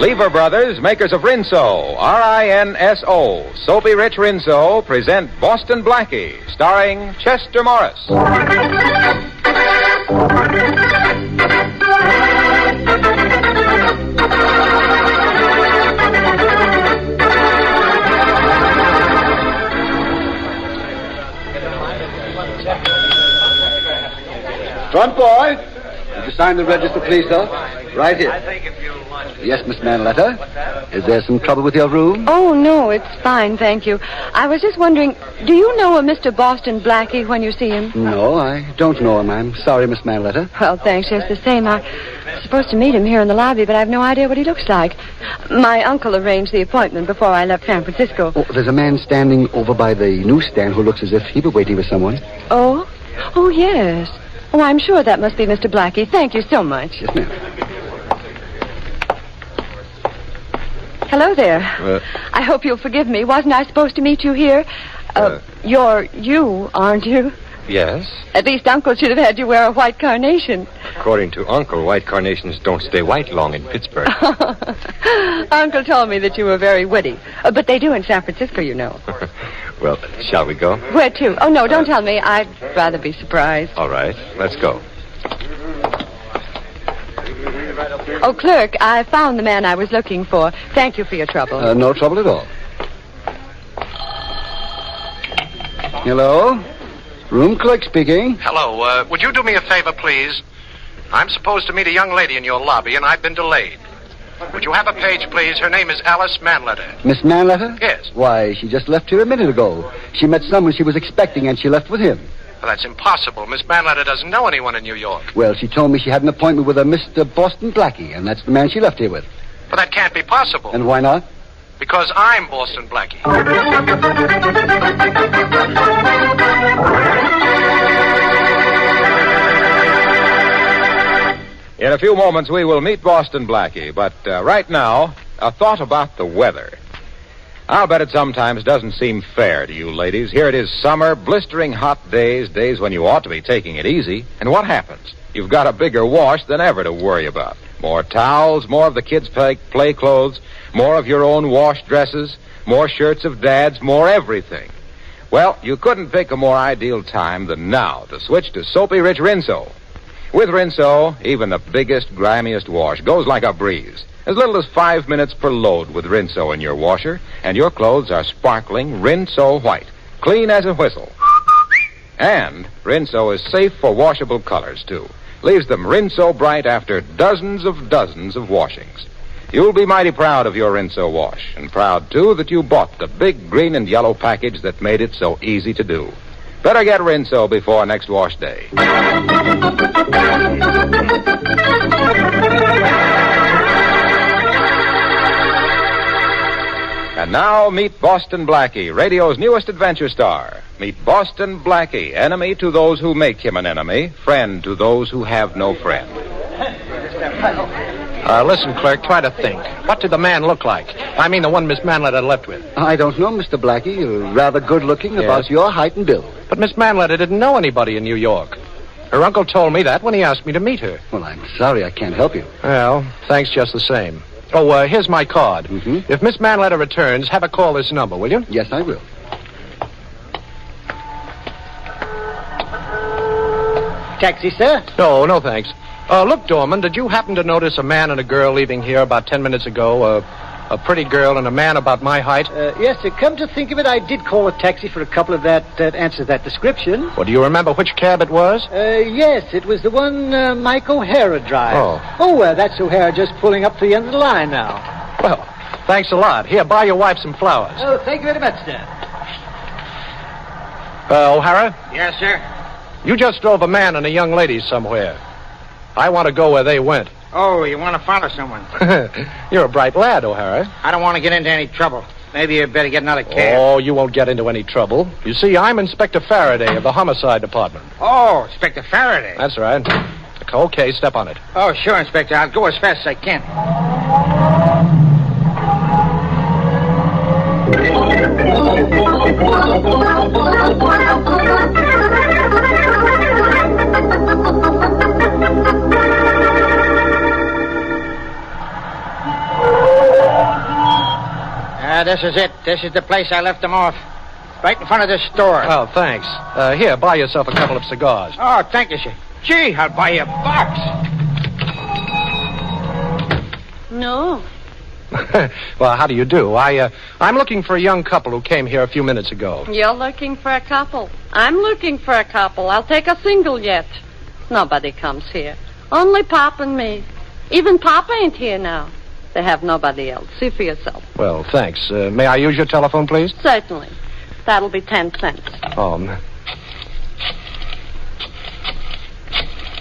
Lever Brothers, makers of Rinso, R-I-N-S-O, Soapy Rich Rinso, present Boston Blackie, starring Chester Morris. Front boy, did you sign the register, please, sir? Right here. Yes, Miss Manletter. Is there some trouble with your room? Oh, no, it's fine, thank you. I was just wondering, do you know a Mr. Boston Blackie when you see him? No, I don't know him. I'm sorry, Miss Manletter. Well, thanks, just the same. I'm supposed to meet him here in the lobby, but I've no idea what he looks like. My uncle arranged the appointment before I left San Francisco. Oh, there's a man standing over by the newsstand who looks as if he were waiting for someone. Oh? Oh, yes. Oh, I'm sure that must be Mr. Blackie. Thank you so much. Yes, ma'am. Hello there. I hope you'll forgive me. Wasn't I supposed to meet you here? You're you, aren't you? Yes. At least Uncle should have had you wear a white carnation. According to Uncle, white carnations don't stay white long in Pittsburgh. Uncle told me that you were very witty. But they do in San Francisco, you know. Well, shall we go? Where to? Oh, no, don't tell me. I'd rather be surprised. All right, let's go. Oh, clerk, I found the man I was looking for. Thank you for your trouble. No trouble at all. Hello? Room clerk speaking. Hello, would you do me a favor, please? I'm supposed to meet a young lady in your lobby, and I've been delayed. Would you have a page, please? Her name is Alice Manletter. Miss Manletter? Yes. Why, she just left here a minute ago. She met someone she was expecting, and she left with him. Well, that's impossible. Miss Manletter doesn't know anyone in New York. Well, she told me she had an appointment with a Mr. Boston Blackie, and that's the man she left here with. But that can't be possible. And why not? Because I'm Boston Blackie. In a few moments, we will meet Boston Blackie, but right now, a thought about the weather. I'll bet it sometimes doesn't seem fair to you ladies. Here it is summer, blistering hot days when you ought to be taking it easy. And what happens? You've got a bigger wash than ever to worry about. More towels, more of the kids' play clothes, more of your own wash dresses, more shirts of Dad's, more everything. Well, you couldn't pick a more ideal time than now to switch to Soapy Rich Rinso. With Rinso, even the biggest, grimiest wash goes like a breeze. As little as 5 minutes per load with Rinso in your washer, and your clothes are sparkling Rinso white, clean as a whistle. And Rinso is safe for washable colors, too. Leaves them Rinso bright after dozens of washings. You'll be mighty proud of your Rinso wash, and proud, too, that you bought the big green and yellow package that made it so easy to do. Better get Rinso before next wash day. And now, meet Boston Blackie, radio's newest adventure star. Meet Boston Blackie, enemy to those who make him an enemy, friend to those who have no friend. Listen, clerk, try to think. What did the man look like? I mean, the one Miss Manletter left with. I don't know, Mr. Blackie. You're rather good-looking, Yes. about your height and build. But Miss Manletter didn't know anybody in New York. Her uncle told me that when he asked me to meet her. Well, I'm sorry I can't help you. Well, thanks just the same. Oh, here's my card. Mm-hmm. If Miss Manletter returns, have her call this number, will you? Yes, I will. Taxi, sir? No, thanks. Look, Dorman, did you happen to notice a man and a girl leaving here about 10 minutes ago? A pretty girl and a man about my height? Yes, sir. Come to think of it, I did call a taxi for a couple of that answers that description. Well, do you remember which cab it was? Yes, it was the one Mike O'Hara drives. Oh. That's O'Hara just pulling up to the end of the line now. Well, thanks a lot. Here, buy your wife some flowers. Oh, thank you very much, sir. O'Hara? Yes, sir. You just drove a man and a young lady somewhere. I want to go where they went. Oh, you want to follow someone? You're a bright lad, O'Hara. I don't want to get into any trouble. Maybe you better get another cab. Oh, you won't get into any trouble. You see, I'm Inspector Faraday of the Homicide Department. Oh, Inspector Faraday. That's right. Okay, step on it. Oh, sure, Inspector. I'll go as fast as I can. This is it. This is the place I left them off. Right in front of this store. Oh, thanks. Here, buy yourself a couple of cigars. Oh, thank you, sir. Gee, I'll buy you a box. No. Well, how do you do? I'm looking for a young couple who came here a few minutes ago. You're looking for a couple. I'm looking for a couple. I'll take a single yet. Nobody comes here. Only Pop and me. Even Pop ain't here now. They have nobody else. See for yourself. Well, thanks. May I use your telephone, please? Certainly. That'll be 10 cents.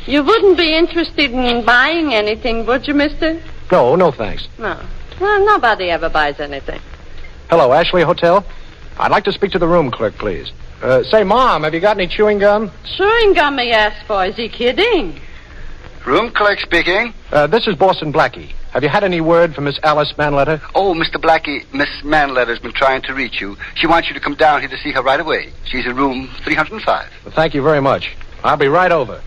You wouldn't be interested in buying anything, would you, mister? No, thanks. No. Well, nobody ever buys anything. Hello, Ashley Hotel? I'd like to speak to the room clerk, please. Say, Mom, have you got any chewing gum? Chewing gum he asked for. Is he kidding? Room clerk speaking. This is Boston Blackie. Have you had any word from Miss Alice Manletter? Oh, Mr. Blackie, Miss Manletter's been trying to reach you. She wants you to come down here to see her right away. She's in room 305. Well, thank you very much. I'll be right over.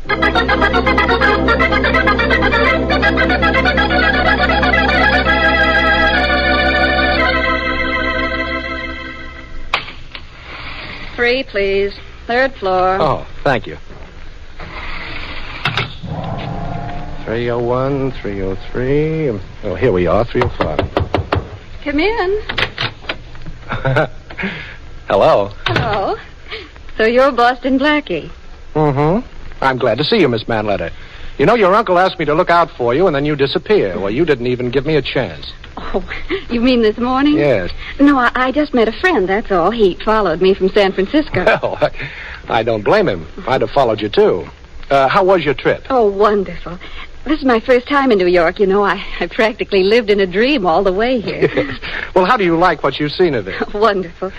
Three, please. Third floor. Oh, thank you. 301, 303. Oh, here we are, 305. Come in. Hello. Hello. So you're Boston Blackie. Mm-hmm. I'm glad to see you, Miss Manletter. You know, your uncle asked me to look out for you, and then you disappear. Well, you didn't even give me a chance. Oh, you mean this morning? Yes. No, I just met a friend, that's all. He followed me from San Francisco. Well, I don't blame him. I'd have followed you, too. How was your trip? Oh, wonderful. This is my first time in New York, you know. I practically lived in a dream all the way here. Yes. Well, how do you like what you've seen of it? Wonderful.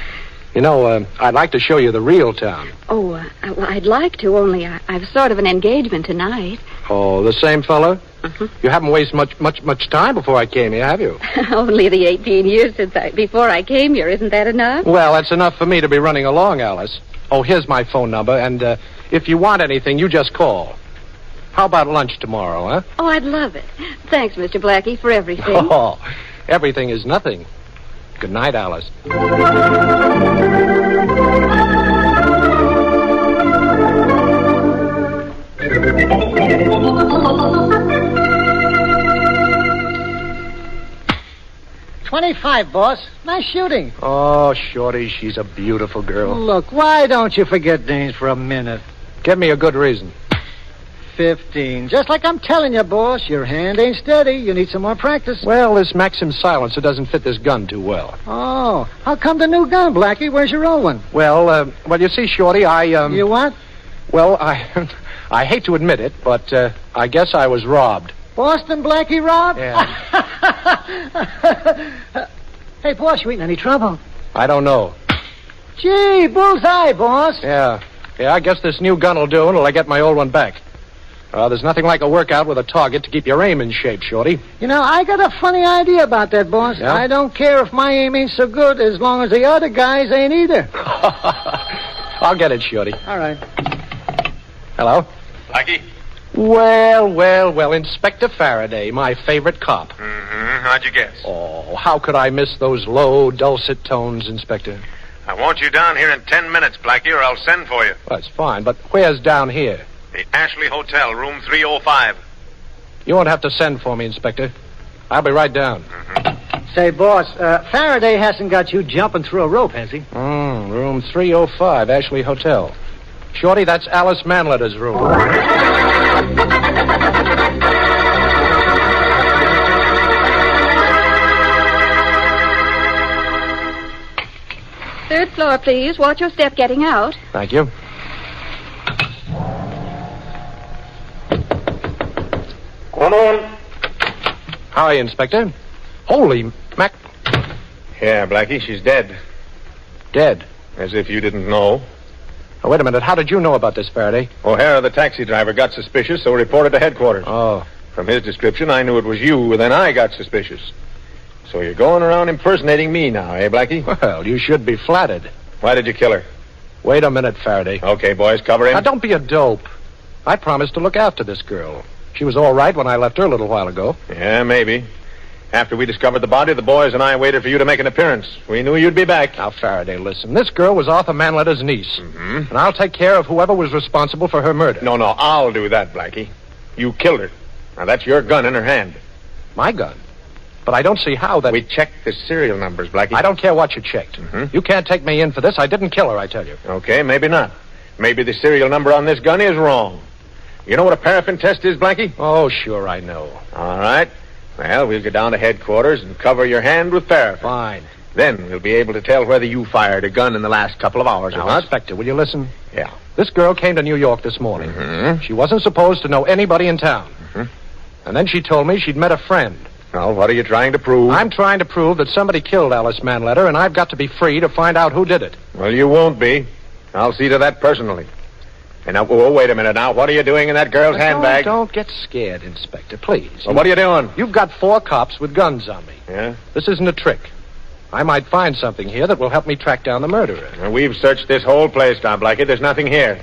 You know, I'd like to show you the real town. Oh, well, I'd like to, only I've sort of an engagement tonight. Oh, the same fellow? Uh-huh. You haven't wasted much time before I came here, have you? Only the 18 years before I came here. Isn't that enough? Well, that's enough for me to be running along, Alice. Oh, here's my phone number, and if you want anything, you just call. How about lunch tomorrow, huh? Oh, I'd love it. Thanks, Mr. Blackie, for everything. Oh, everything is nothing. Good night, Alice. $25, boss. Nice shooting. Oh, Shorty, she's a beautiful girl. Look, why don't you forget names for a minute? Give me a good reason. 15. Just like I'm telling you, boss, your hand ain't steady. You need some more practice. Well, this Maxim silencer doesn't fit this gun too well. Oh, how come the new gun, Blackie? Where's your old one? Well, you see, Shorty, You what? Well, I hate to admit it, but I guess I was robbed. Boston Blackie robbed? Yeah. Hey, boss, you ain't in any trouble. I don't know. Gee, bullseye, boss. Yeah, I guess this new gun will do until I get my old one back. There's nothing like a workout with a target to keep your aim in shape, Shorty. You know, I got a funny idea about that, boss. Yeah? I don't care if my aim ain't so good as long as the other guys ain't either. I'll get it, Shorty. All right. Hello? Blackie? Well, Inspector Faraday, my favorite cop. Mm-hmm. How'd you guess? Oh, how could I miss those low, dulcet tones, Inspector? I want you down here in 10 minutes, Blackie, or I'll send for you. Well, that's fine, but where's down here? The Ashley Hotel, room 305. You won't have to send for me, Inspector. I'll be right down. Say, boss, Faraday hasn't got you jumping through a rope, has he? Room 305, Ashley Hotel. Shorty, that's Alice Manletter's room. Third floor, please. Watch your step getting out. Thank you. Come in. Hi, Inspector. Holy Mac... Yeah, Blackie, she's dead. Dead. As if you didn't know. Oh, wait a minute. How did you know about this, Faraday? O'Hara, the taxi driver, got suspicious, so reported to headquarters. Oh. From his description, I knew it was you, and then I got suspicious. So you're going around impersonating me now, eh, Blackie? Well, you should be flattered. Why did you kill her? Wait a minute, Faraday. Okay, boys, cover him. Now, don't be a dope. I promised to look after this girl. She was all right when I left her a little while ago. Yeah, maybe. After we discovered the body, the boys and I waited for you to make an appearance. We knew you'd be back. Now, Faraday, listen. This girl was Arthur Manletter's niece. Mm-hmm. And I'll take care of whoever was responsible for her murder. No, I'll do that, Blackie. You killed her. Now, that's your gun in her hand. My gun? But I don't see how that... We checked the serial numbers, Blackie. I don't care what you checked. Mm-hmm. You can't take me in for this. I didn't kill her, I tell you. Okay, maybe not. Maybe the serial number on this gun is wrong. You know what a paraffin test is, Blackie? Oh, sure, I know. All right. Well, we'll go down to headquarters and cover your hand with paraffin. Fine. Then we'll be able to tell whether you fired a gun in the last couple of hours or Now, not. Inspector, will you listen? Yeah. This girl came to New York this morning. Mm-hmm. She wasn't supposed to know anybody in town. Mm-hmm. And then she told me she'd met a friend. Well, what are you trying to prove? I'm trying to prove that somebody killed Alice Manletter, and I've got to be free to find out who did it. Well, you won't be. I'll see to that personally. And now, wait a minute now. What are you doing in that girl's handbag? Don't get scared, Inspector, please. Well, what are you doing? You've got 4 cops with guns on me. Yeah? This isn't a trick. I might find something here that will help me track down the murderer. Well, we've searched this whole place now, Blackie. There's nothing here.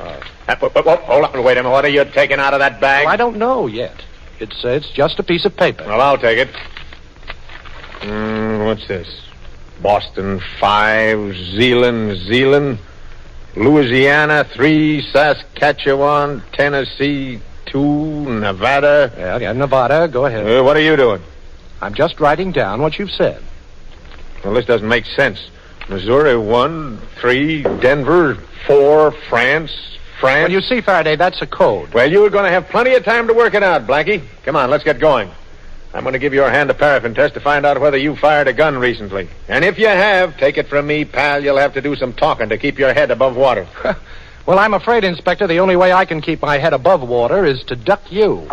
Hold on. Wait a minute. What are you taking out of that bag? Well, I don't know yet. It's just a piece of paper. Well, I'll take it. What's this? Boston 5, Zealand, Louisiana 3, Saskatchewan, Tennessee 2, Nevada. Yeah, Nevada. Go ahead. What are you doing? I'm just writing down what you've said. Well, this doesn't make sense. Missouri 1, 3, Denver 4, France. Well, you see, Faraday, that's a code. Well, you're going to have plenty of time to work it out, Blackie. Come on, let's get going. I'm going to give your hand a paraffin test to find out whether you fired a gun recently. And if you have, take it from me, pal, you'll have to do some talking to keep your head above water. Well, I'm afraid, Inspector, the only way I can keep my head above water is to duck you.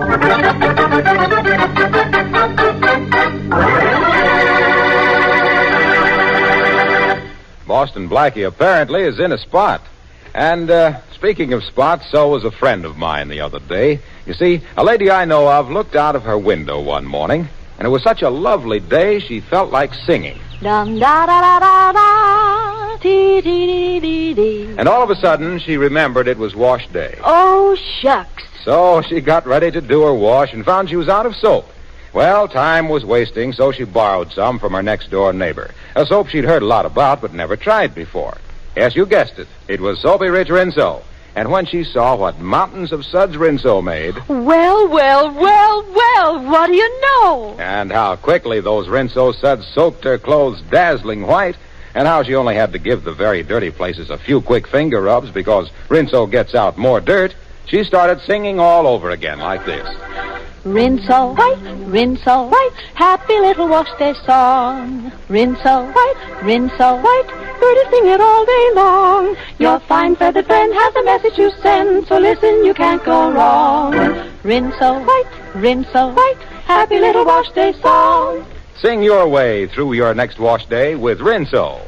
Boston Blackie apparently is in a spot. And, speaking of spots, so was a friend of mine the other day. You see, a lady I know of looked out of her window one morning, and it was such a lovely day she felt like singing. Dum da da da da da, dee dee dee dee dee. And all of a sudden, she remembered it was wash day. Oh, shucks. So she got ready to do her wash and found she was out of soap. Well, time was wasting, so she borrowed some from her next-door neighbor. A soap she'd heard a lot about but never tried before. Yes, you guessed it. It was Soapy Rich Rinso. And when she saw what mountains of suds Rinso made... Well, what do you know? And how quickly those Rinso suds soaked her clothes dazzling white, and how she only had to give the very dirty places a few quick finger rubs because Rinso gets out more dirt, she started singing all over again like this. Rinso white, happy little wash day song. Rinso white, birdie sing it all day long. Your fine feathered friend has a message to send, so listen, you can't go wrong. Rinso white, happy little wash day song. Sing your way through your next wash day with Rinso.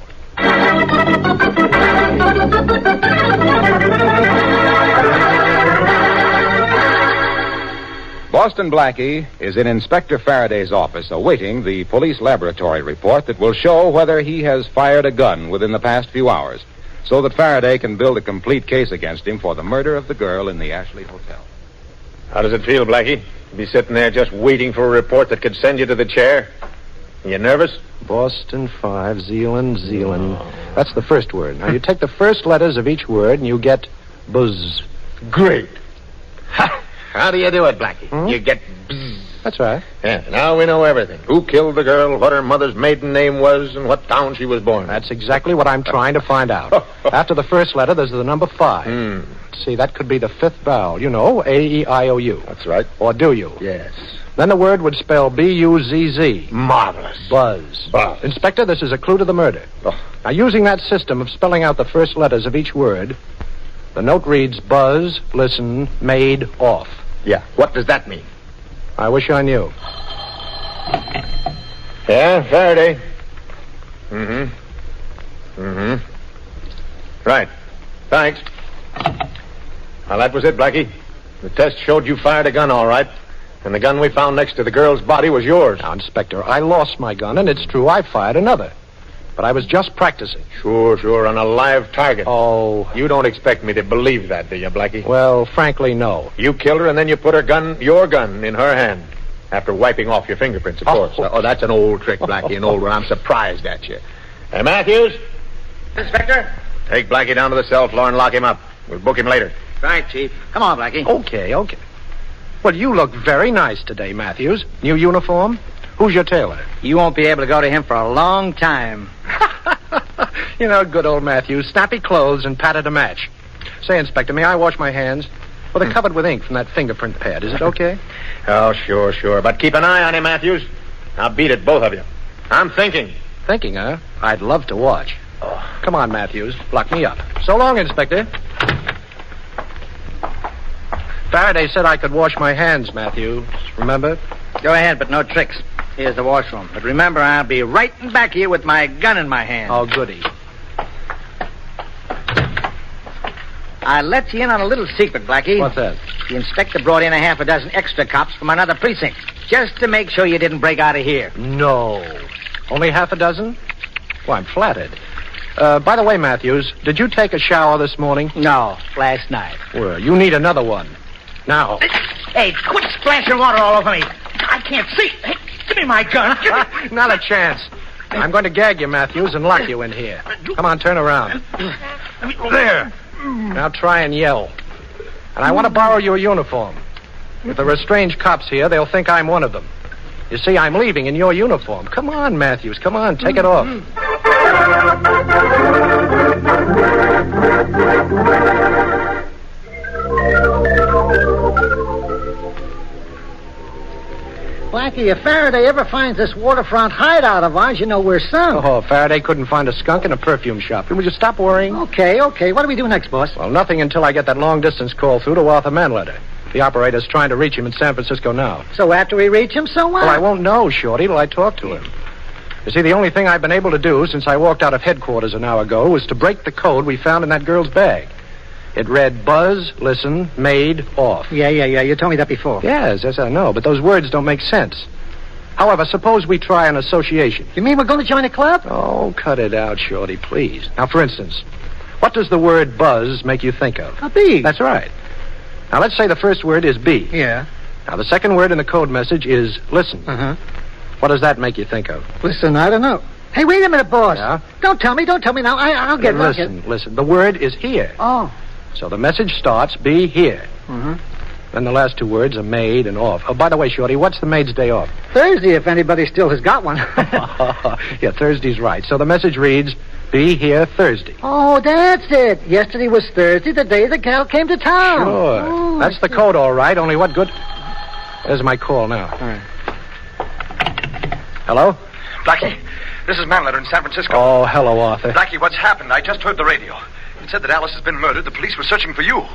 Boston Blackie is in Inspector Faraday's office awaiting the police laboratory report that will show whether he has fired a gun within the past few hours, so that Faraday can build a complete case against him for the murder of the girl in the Ashley Hotel. How does it feel, Blackie? Be sitting there just waiting for a report that could send you to the chair? You nervous? Boston 5, Zealand. That's the first word. Now, you take the first letters of each word and you get buzz. Great. Ha! How do you do it, Blackie? You get bzzz. That's right. Yeah, now we know everything. Who killed the girl, what her mother's maiden name was, and what town she was born. That's exactly what I'm trying to find out. After the first letter, there's the number 5. See, that could be the 5th vowel. You know, A-E-I-O-U. That's right. Or do you? Yes. Then the word would spell B-U-Z-Z. Marvelous. Buzz. Buzz. Inspector, this is a clue to the murder. Oh. Now, using that system of spelling out the first letters of each word, the note reads buzz, listen, made, off. Yeah. What does that mean? I wish I knew. Yeah, Faraday. Right. Thanks. Well, that was it, Blackie. The test showed you fired a gun, all right. And the gun we found next to the girl's body was yours. Now, Inspector, I lost my gun, and it's true I fired another. But I was just practicing. Sure, on a live target. Oh. You don't expect me to believe that, do you, Blackie? Well, frankly, no. You killed her, and then you put your gun in her hand. After wiping off your fingerprints, of course. Oh, that's an old trick, Blackie, an old one. I'm surprised at you. Hey, Matthews, Inspector? take Blackie down to the cell floor and lock him up. We'll book him later. Right, Chief. Come on, Blackie. Okay. Well, you look very nice today, Matthews. New uniform? Who's your tailor? You won't be able to go to him for a long time. You know, good old Matthews. Snappy clothes and pattern to match. Say, Inspector, may I wash my hands? Well, they're covered with ink from that fingerprint pad. Is it okay? Oh, sure. But keep an eye on him, Matthews. I'll beat it, both of you. I'm thinking. Thinking, huh? I'd love to watch. Oh. Come on, Matthews. Lock me up. So long, Inspector. Faraday said I could wash my hands, Matthews. Remember? Go ahead, but no tricks. Here's the washroom. But remember, I'll be right back here with my gun in my hand. Oh, goody. I'll let you in on a little secret, Blackie. What's that? The inspector brought in a half a dozen extra cops from another precinct, just to make sure you didn't break out of here. No. Only half a dozen? Well, I'm flattered. By the way, Matthews, did you take a shower this morning? No, last night. Well, you need another one. Now. Hey, quit splashing water all over me. I can't see. Hey, give me my gun. Not a chance. I'm going to gag you, Matthews, and lock you in here. Come on, turn around. There. Now try and yell. And I want to borrow your uniform. If there are strange cops here, they'll think I'm one of them. You see, I'm leaving in your uniform. Come on, Matthews. Come on, take it off. Blackie, if Faraday ever finds this waterfront hideout of ours, you know we're sunk. Oh, Faraday couldn't find a skunk in a perfume shop. Would you stop worrying? Okay. What do we do next, boss? Well, nothing until I get that long-distance call through to Arthur Manletter. The operator's trying to reach him in San Francisco now. So after we reach him, so what? Well, I won't know, Shorty, till I talk to him. You see, the only thing I've been able to do since I walked out of headquarters an hour ago was to break the code we found in that girl's bag. It read buzz, listen, made, off. Yeah. You told me that before. Yes, I know, but those words don't make sense. However, suppose we try an association. You mean we're going to join a club? Oh, cut it out, Shorty, please. Now, for instance, what does the word buzz make you think of? A bee. That's right. Now, let's say the first word is B. Yeah. Now, the second word in the code message is listen. Uh-huh. What does that make you think of? Listen, I don't know. Hey, wait a minute, boss. Yeah? Don't tell me now. I'll get it. Listen. The word is here. Oh. So the message starts, be here. Mm-hmm. Then the last two words are made and off. Oh, by the way, Shorty, what's the maid's day off? Thursday, if anybody still has got one. Yeah, Thursday's right. So the message reads, be here Thursday. Oh, that's it. Yesterday was Thursday, the day the gal came to town. Sure. Oh, that's the code, all right. Only what good... There's my call now. All right. Hello? Blackie, this is Manletter in San Francisco. Oh, hello, Arthur. Blackie, what's happened? I just heard the radio. It said that Alice has been murdered. The police were searching for you.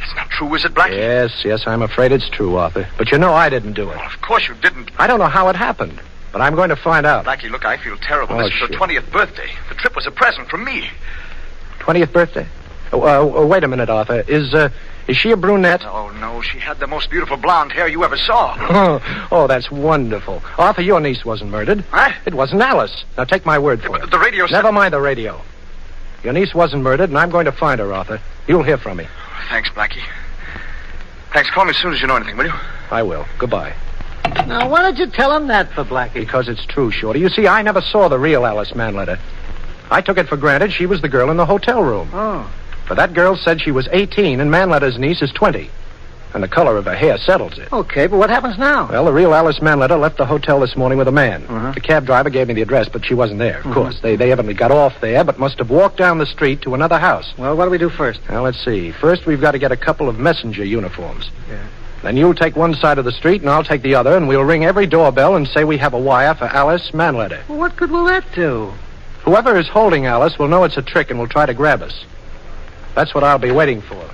It's not true, is it, Blackie? Yes, I'm afraid it's true, Arthur. But you know I didn't do it. Well, of course you didn't. I don't know how it happened, but I'm going to find out. Blackie, look, I feel terrible. Oh, This is her shit. 20th birthday. The trip was a present from me. 20th birthday? Wait a minute, Arthur. Is she a brunette? Oh, no, she had the most beautiful blonde hair you ever saw. Oh, that's wonderful. Arthur, your niece wasn't murdered. Huh? It wasn't Alice. Now, take my word for it. The radio said... Never mind the radio. Your niece wasn't murdered, and I'm going to find her, Arthur. You'll hear from me. Thanks, Blackie. Thanks. Call me as soon as you know anything, will you? I will. Goodbye. Now, why did you tell him that for, Blackie? Because it's true, Shorty. You see, I never saw the real Alice Manletter. I took it for granted she was the girl in the hotel room. Oh. But that girl said she was 18, and Manletter's niece is 20. And the color of her hair settles it. Okay, but what happens now? Well, the real Alice Manletter left the hotel this morning with a man. Uh-huh. The cab driver gave me the address, but she wasn't there, of course. They evidently got off there, but must have walked down the street to another house. Well, what do we do first? Now, let's see. First, we've got to get a couple of messenger uniforms. Yeah. Then you'll take one side of the street, and I'll take the other, and we'll ring every doorbell and say we have a wire for Alice Manletter. Well, what good will that do? Whoever is holding Alice will know it's a trick and will try to grab us. That's what I'll be waiting for.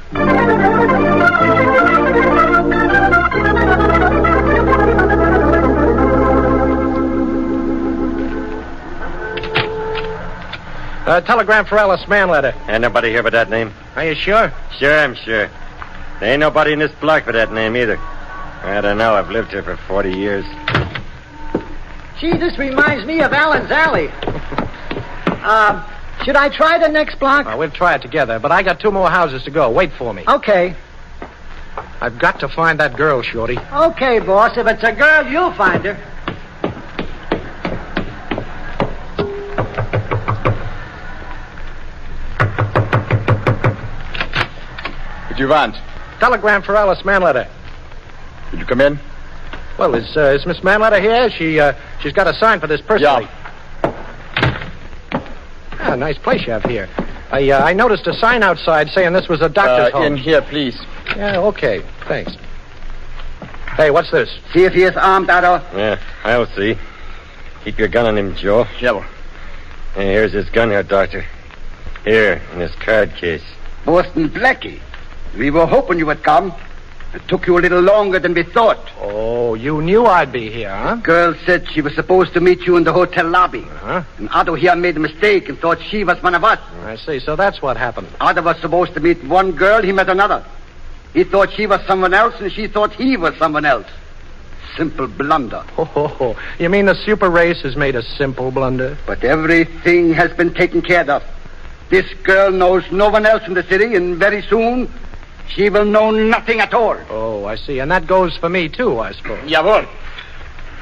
Telegram for Alice Manletter. Ain't nobody here but that name. Are you sure? Sure, I'm sure. There ain't nobody in this block for that name either. I don't know. I've lived here for 40 years. Gee, this reminds me of Allen's Alley. Should I try the next block? We'll try it together, but I got 2 more houses to go. Wait for me. Okay. I've got to find that girl, Shorty. Okay, boss. If it's a girl, you'll find her. What do you want? Telegram for Alice Manletter. Did you come in? Well, is Miss Manletter here? She's got a sign for this personally. Ah, nice place you have here. I noticed a sign outside saying this was a doctor's home. In here, please. Yeah, okay. Thanks. Hey, what's this? See if he is armed, Otto. Yeah, I'll see. Keep your gun on him, Joe. Yeah. Hey, here's his gun here, Doctor. Here, in this card case. Boston Blackie. We were hoping you would come. It took you a little longer than we thought. Oh, you knew I'd be here, huh? Girl said she was supposed to meet you in the hotel lobby. Uh-huh. And Otto here made a mistake and thought she was one of us. I see. So that's what happened. Otto was supposed to meet one girl, he met another. He thought she was someone else, and she thought he was someone else. Simple blunder. Oh, you mean the super race has made a simple blunder? But everything has been taken care of. This girl knows no one else in the city, and very soon she will know nothing at all. Oh, I see. And that goes for me, too, I suppose. Jawohl.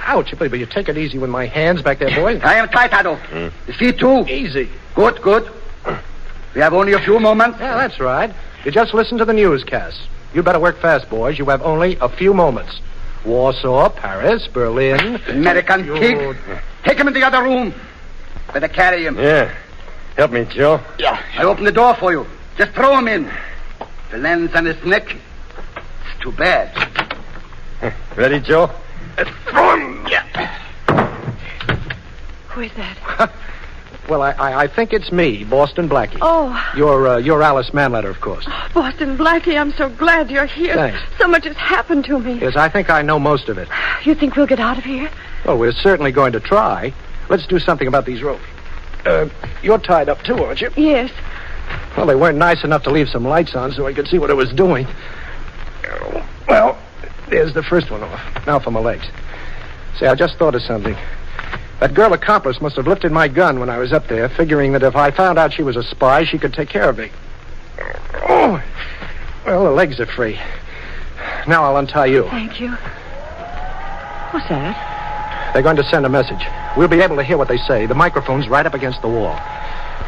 Ouch, but you take it easy with my hands back there, boy. I am tight, Otto. His feet, too. Easy. Good. We have only a few moments. Yeah, that's right. You just listen to the newscasts. You better work fast, boys. You have only a few moments. Warsaw, Paris, Berlin. American pig. Take him in the other room. Better carry him. Yeah. Help me, Joe. Yeah. I open the door for you. Just throw him in. The lens on his neck. It's too bad. Ready, Joe? Throw him. Yeah. Who is that? Well, I think it's me, Boston Blackie. Oh. You're Alice Manletter, of course. Oh, Boston Blackie, I'm so glad you're here. Thanks. So much has happened to me. Yes, I think I know most of it. You think we'll get out of here? Well, we're certainly going to try. Let's do something about these ropes. You're tied up, too, aren't you? Yes. Well, they weren't nice enough to leave some lights on so I could see what it was doing. Well, there's the first one off. Now for my legs. Say, I just thought of something. That girl accomplice must have lifted my gun when I was up there, figuring that if I found out she was a spy, she could take care of me. Oh, well, the legs are free. Now I'll untie you. Thank you. What's that? They're going to send a message. We'll be able to hear what they say. The microphone's right up against the wall.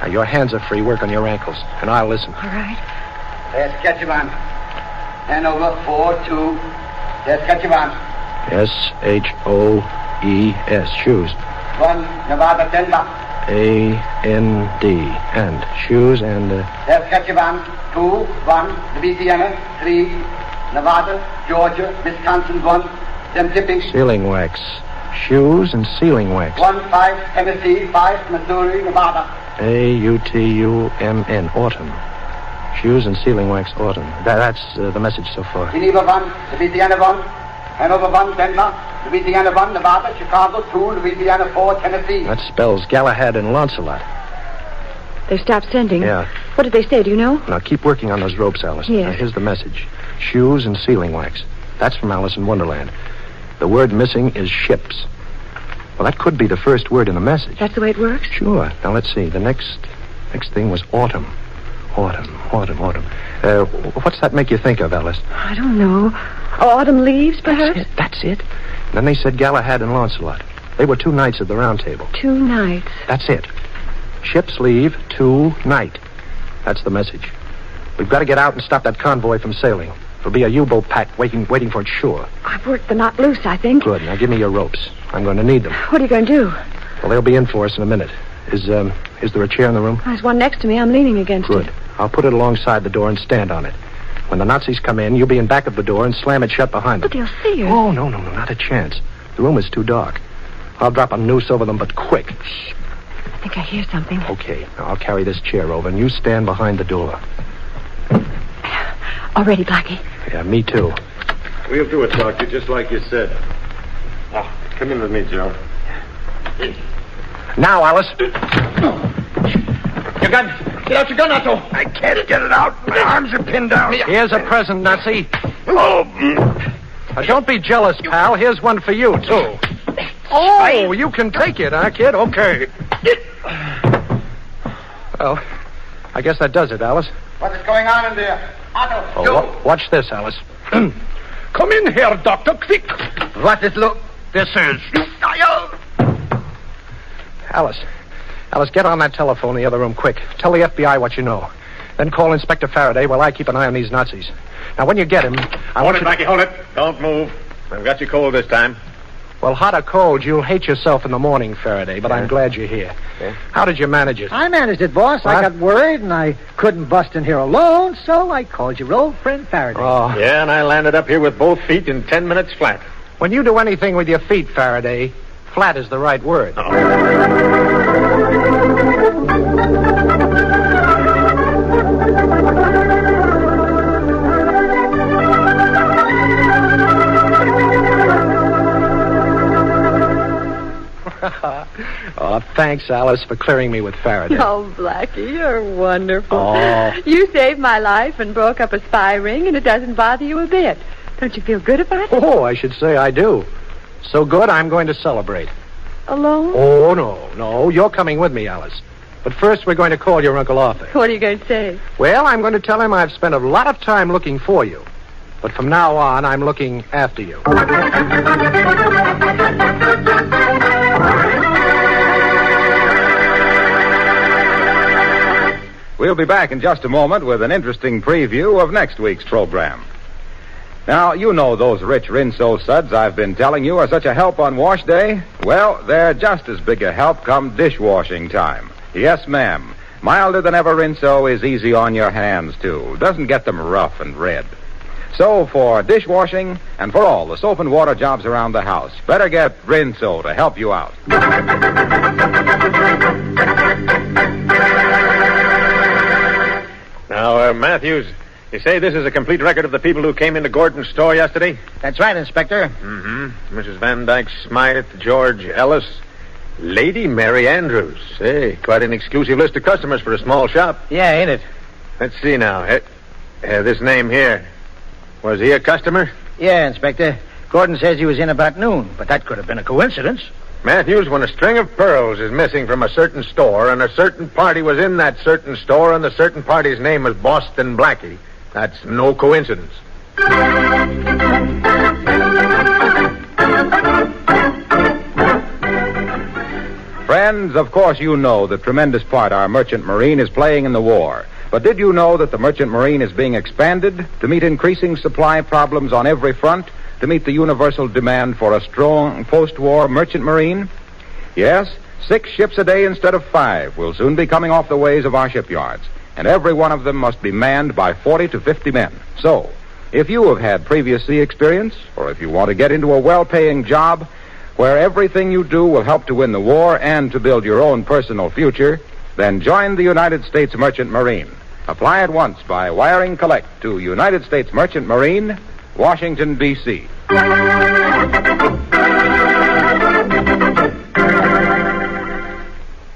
Now, your hands are free. Work on your ankles, and I'll listen. All right. There's Ketchivan. Hand over 4-2. There's Ketchivan. S-H-O-E-S. Shoes. 1, Nevada, Denver. A-N-D. And shoes and... There's Ketchivan. 2, 1, Louisiana. 3, Nevada, Georgia, Wisconsin. 1, then dipping. Sealing wax. Shoes and sealing wax. 1, 5, Tennessee. 5, Missouri, Nevada. A-U-T-U-M-N. Autumn. Shoes and sealing wax, autumn. That's the message so far. Geneva 1, Louisiana 1, Hanover 1, Denver, Louisiana 1, Nevada, Chicago 2, Louisiana 4, Tennessee. That spells Galahad and Lancelot. They've stopped sending. Yeah. What did they say, do you know? Now, keep working on those ropes, Alice. Yes. Now, here's the message. Shoes and sealing wax. That's from Alice in Wonderland. The word missing is ships. Well, that could be the first word in the message. That's the way it works? Sure. Now, let's see. The next thing was autumn. Autumn. What's that make you think of, Alice? I don't know. Autumn leaves, perhaps? That's it. Then they said Galahad and Lancelot. They were 2 knights of the Round Table. 2 nights. That's it. Ships leave, 2 night. That's the message. We've got to get out and stop that convoy from sailing. There'll be a U-boat pack waiting for its shore. I've worked the knot loose, I think. Good. Now give me your ropes. I'm going to need them. What are you going to do? Well, they'll be in for us in a minute. Is there a chair in the room? There's one next to me. I'm leaning against Good. it. I'll put it alongside the door and stand on it. When the Nazis come in, you'll be in back of the door and slam it shut behind them. But they'll see you. Oh, no, not a chance. The room is too dark. I'll drop a noose over them, but quick. Shh. I think I hear something. Okay. Now, I'll carry this chair over, and you stand behind the door. All ready, Blackie? Yeah, me too. We'll do it, Doctor, just like you said. Oh, come in with me, Joe. Now, Alice. Your gun. Get out your gun, Otto. I can't get it out. My arms are pinned down. Here's a present, Nazi. Now, don't be jealous, pal. Here's one for you, too. Oh, you can take it, huh, kid? Okay. Well, I guess that does it, Alice. What is going on in there? Otto, Oh, watch this, Alice. Come in here, Doctor, quick. What is this is? Alice, get on that telephone in the other room, quick. Tell the FBI what you know. Then call Inspector Faraday while I keep an eye on these Nazis. Now, when you get him, Hold it, Blackie, hold it. Don't move. I've got you cold this time. Well, hot or cold, you'll hate yourself in the morning, Faraday, but I'm glad you're here. Yeah. How did you manage it? I managed it, boss. What? I got worried, and I couldn't bust in here alone, so I called your old friend Faraday. Oh. Yeah, and I landed up here with both feet in 10 minutes flat. When you do anything with your feet, Faraday, flat is the right word. Oh, thanks, Alice, for clearing me with Faraday. Oh, Blackie, you're wonderful. Oh. You saved my life and broke up a spy ring, and it doesn't bother you a bit. Don't you feel good about it? Oh, I should say I do. So good, I'm going to celebrate. Alone? Oh, no. You're coming with me, Alice. But first, we're going to call your Uncle Arthur. What are you going to say? Well, I'm going to tell him I've spent a lot of time looking for you. But from now on, I'm looking after you. We'll be back in just a moment with an interesting preview of next week's program. Now, you know those rich Rinso suds I've been telling you are such a help on wash day? Well, they're just as big a help come dishwashing time. Yes, ma'am. Milder than ever Rinso is easy on your hands, too. Doesn't get them rough and red. So, for dishwashing and for all the soap and water jobs around the house, better get Rinso to help you out. Now, Matthews, you say this is a complete record of the people who came into Gordon's store yesterday? That's right, Inspector. Mm-hmm. Mrs. Van Dyke Smythe, George Ellis, Lady Mary Andrews. Say, quite an exclusive list of customers for a small shop. Yeah, ain't it? Let's see now. This name here. Was he a customer? Yeah, Inspector. Gordon says he was in about noon, but that could have been a coincidence. Matthews, when a string of pearls is missing from a certain store and a certain party was in that certain store and the certain party's name was Boston Blackie, that's no coincidence. Friends, of course you know the tremendous part our merchant marine is playing in the war. But did you know that the merchant marine is being expanded to meet increasing supply problems on every front, to meet the universal demand for a strong post-war merchant marine? Yes, 6 ships a day instead of 5 will soon be coming off the ways of our shipyards, and every one of them must be manned by 40 to 50 men. So, if you have had previous sea experience, or if you want to get into a well-paying job where everything you do will help to win the war and to build your own personal future, then join the United States Merchant Marine. Apply at once by wiring collect to United States Merchant Marine, Washington, D.C.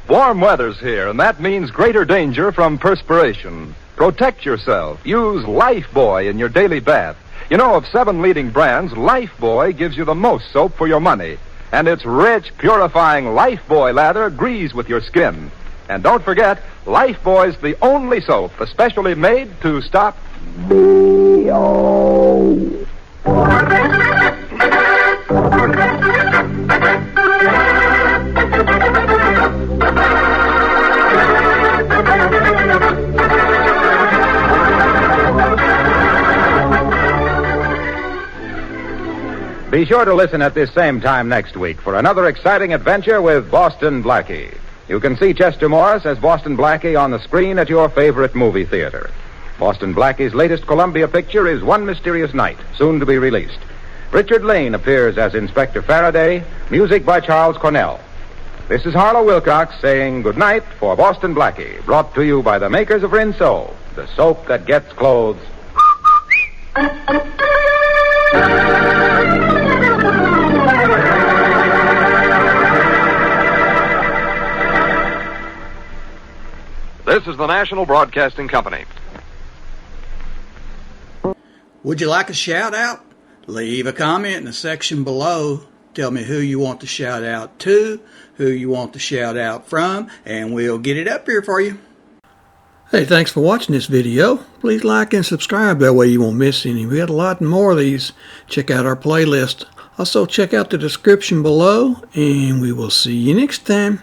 Warm weather's here, and that means greater danger from perspiration. Protect yourself. Use Lifebuoy in your daily bath. You know, of 7 leading brands, Lifebuoy gives you the most soap for your money. And its rich, purifying Lifebuoy lather agrees with your skin. And don't forget, Lifebuoy's the only soap especially made to stop B.O. Be sure to listen at this same time next week for another exciting adventure with Boston Blackie. You can see Chester Morris as Boston Blackie on the screen at your favorite movie theater. Boston Blackie's latest Columbia picture is One Mysterious Night, soon to be released. Richard Lane appears as Inspector Faraday, music by Charles Cornell. This is Harlow Wilcox saying good night for Boston Blackie, brought to you by the makers of Rinso, the soap that gets clothes. This is the National Broadcasting Company. Would you like a shout out? Leave a comment in the section below. Tell me who you want to shout out to, who you want to shout out from, and we'll get it up here for you. Hey, thanks for watching this video. Please like and subscribe, that way you won't miss any. We got a lot more of these. Check out our playlist. Also, check out the description below, and we will see you next time.